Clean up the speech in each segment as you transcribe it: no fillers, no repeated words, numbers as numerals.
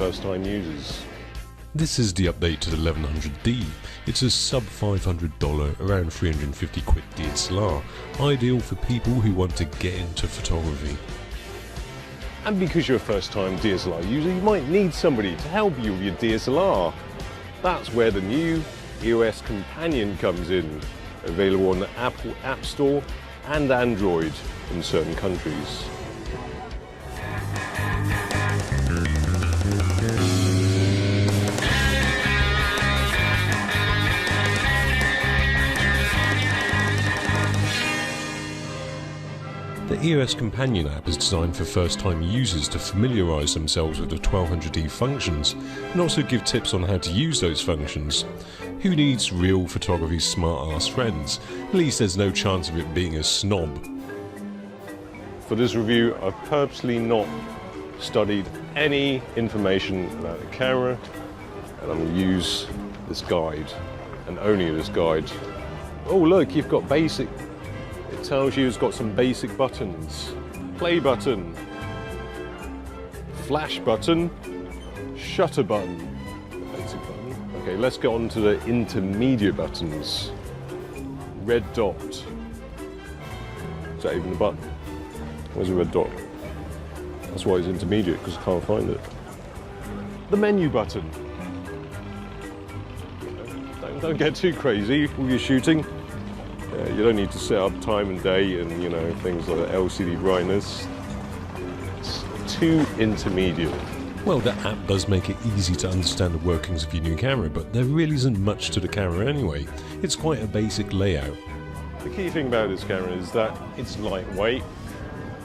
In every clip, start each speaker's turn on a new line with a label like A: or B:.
A: first-time users.
B: This is the update to the 1100D. It's a sub $500, around 350 quid DSLR, ideal for people who want to get into photography.
A: And because you're a first-time DSLR user, you might need somebody to help you with your DSLR. That's where the new EOS Companion comes in, available on the Apple App Store and Android in certain countries.
B: The EOS Companion app is designed for first-time users to familiarise themselves with the 1200D functions and also give tips on how to use those functions. Who needs real photography smart-ass friends? At least there's no chance of it being a snob.
A: For this review, I've purposely not studied any information about the camera, and I'm going to use this guide, and only this guide. Oh look, you've got basic. It tells you it's got some basic buttons. Play button, flash button, shutter button, basic button. Okay, let's get on to the intermediate buttons. Red dot. Is that even a button? Where's the red dot? That's why it's intermediate, because I can't find it. The menu button. Don't get too crazy when you're shooting. You don't need to set up time and day and, you know, things like LCD brightness. It's too intermediate.
B: Well, the app does make it easy to understand the workings of your new camera, but there really isn't much to the camera anyway. It's quite a basic layout.
A: The key thing about this camera is that it's lightweight.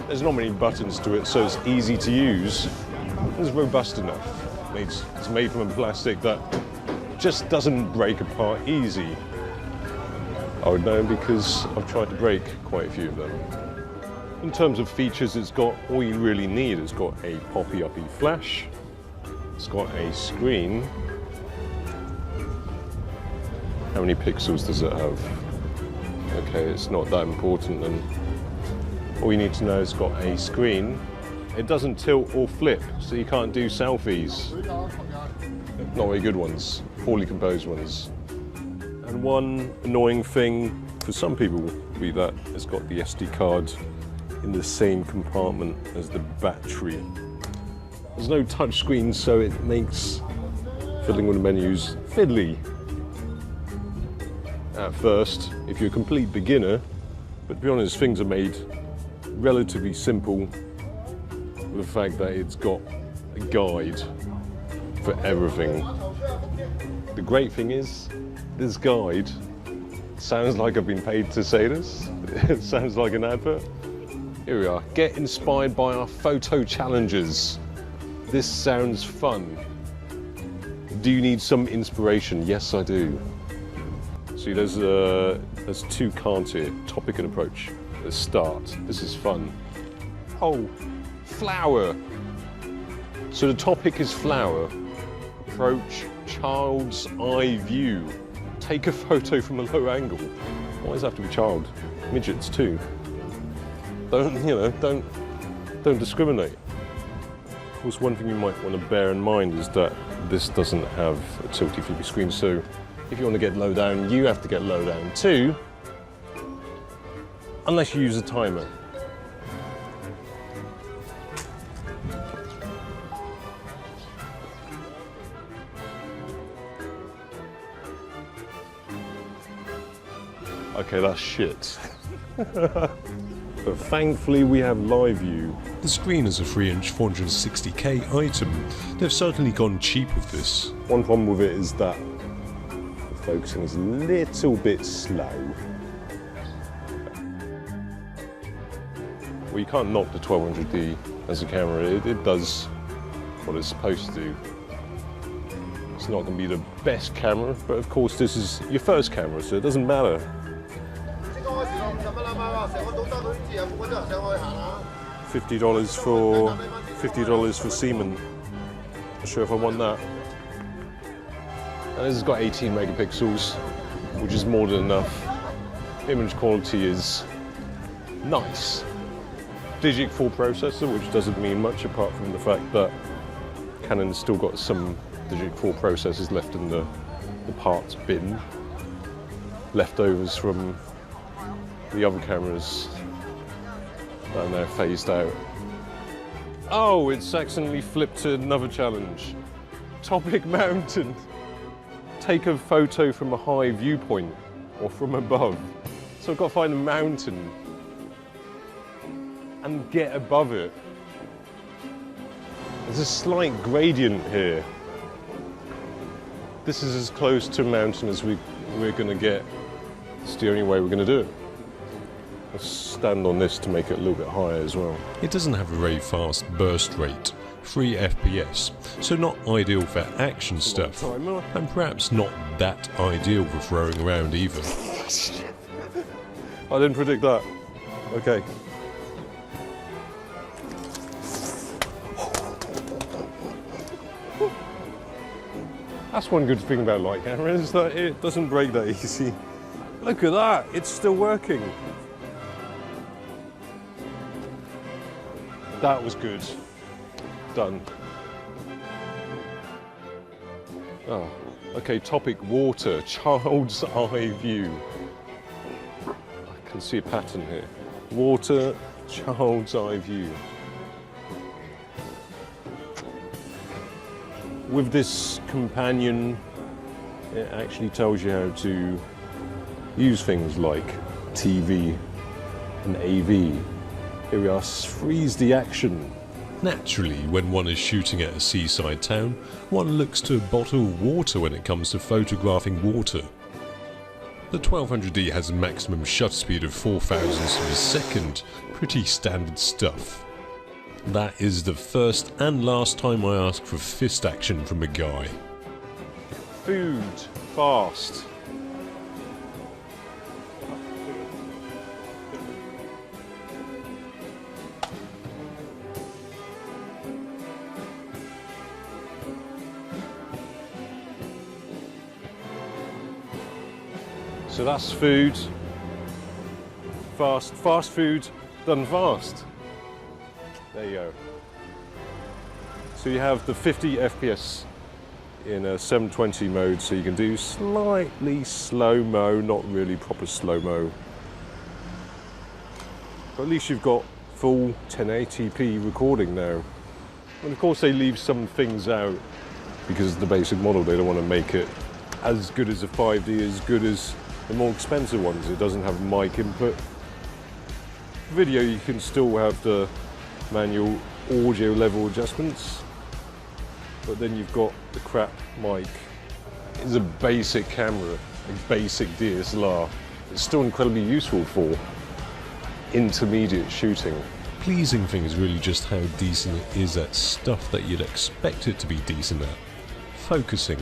A: There's not many buttons to it, so it's easy to use. It's robust enough. It's made from a plastic that just doesn't break apart easy. I would know because I've tried to break quite a few of them. In terms of features, it's got all you really need. It's got a poppy-uppy flash. It's got a screen. How many pixels does it have? Okay, it's not that important then. All you need to know is it's got a screen. It doesn't tilt or flip, so you can't do selfies. Not very good ones, poorly composed ones. And one annoying thing for some people will be that it's got the SD card in the same compartment as the battery. There's no touch screen, so it makes fiddling with the menus fiddly at first if you're a complete beginner. But to be honest, things are made relatively simple with the fact that it's got a guide for everything. The great thing is, this guide sounds like I've been paid to say this. It sounds like an advert. Here we are. Get inspired by our photo challenges. This sounds fun. Do you need some inspiration? Yes, I do. See, there's two cards here, topic and approach. Let's start. This is fun. Oh, flower. So the topic is flower. Approach, child's eye view. Take a photo from a low angle. Why does it have to be child? Midgets too. Don't discriminate. Of course, one thing you might want to bear in mind is that this doesn't have a tilty flippy screen, so if you want to get low down, you have to get low down too, unless you use a timer. Okay, that's shit. But thankfully we have live view.
B: The screen is a 3-inch 460K item. They've certainly gone cheap with this.
A: One problem with it is that the focusing is a little bit slow. Well, you can't knock the 1200D as a camera. It does what it's supposed to do. It's not going to be the best camera, but of course this is your first camera, so it doesn't matter. $50 for Seaman. Not sure if I want that. And this has got 18 megapixels, which is more than enough. Image quality is nice. Digic 4 processor, which doesn't mean much apart from the fact that Canon's still got some Digic 4 processors left in the parts bin. Leftovers from the other cameras that are now phased out. Oh, it's accidentally flipped to another challenge. Topic mountain. Take a photo from a high viewpoint or from above. So I've got to find a mountain and get above it. There's a slight gradient here. This is as close to a mountain as we're going to get. It's the only way we're going to do it. I'll stand on this to make it a little bit higher as well.
B: It doesn't have a very fast burst rate, 3 FPS, so not ideal for action stuff, and perhaps not that ideal for throwing around either.
A: I didn't predict that. Okay. That's one good thing about light cameras, is that it doesn't break that easy. Look at that, it's still working. That was good. Done. Oh, okay, topic water, child's eye view. I can see a pattern here. Water, child's eye view. With this companion, it actually tells you how to use things like TV and AV. Here we are, freeze the action.
B: Naturally, when one is shooting at a seaside town, one looks to bottle water when it comes to photographing water. The 1200D has a maximum shutter speed of 4 thousandths of a second, pretty standard stuff. That is the first and last time I ask for fist action from a guy.
A: Food, fast. So that's food. Fast food, done fast. There you go. So you have the 50 FPS in a 720 mode, so you can do slightly slow-mo, not really proper slow-mo. But at least you've got full 1080p recording now. And of course they leave some things out because of the basic model. They don't want to make it as good as a 5D, as good as the more expensive ones. It doesn't have mic input. Video, you can still have the manual audio level adjustments, but then you've got the crap mic. It's a basic camera, a basic DSLR. It's still incredibly useful for intermediate shooting.
B: Pleasing thing is really just how decent it is at stuff that you'd expect it to be decent at. Focusing.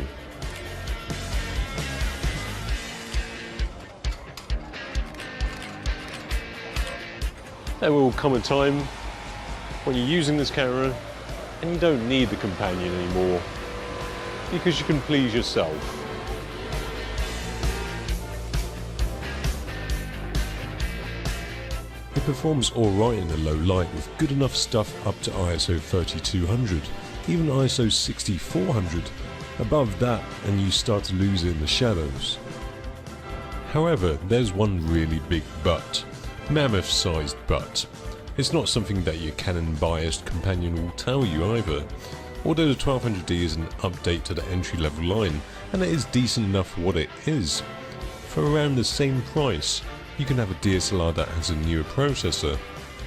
A: There will come a time when you're using this camera and you don't need the companion anymore because you can please yourself.
B: It performs alright in a low light with good enough stuff up to ISO 3200, even ISO 6400. Above that and you start to lose it in the shadows. However, there's one really big but. Mammoth sized but. It's not something that your Canon biased companion will tell you either. Although the 1200D is an update to the entry level line, and it is decent enough for what it is. For around the same price, you can have a DSLR that has a newer processor,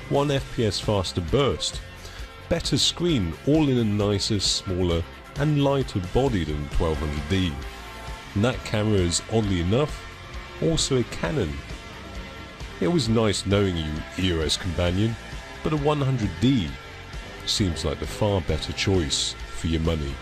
B: 1 FPS faster burst, better screen, all in a nicer, smaller and lighter body than 1200D. And that camera is, oddly enough, also a Canon. It was nice knowing you, EOS companion, but a 100D seems like the far better choice for your money.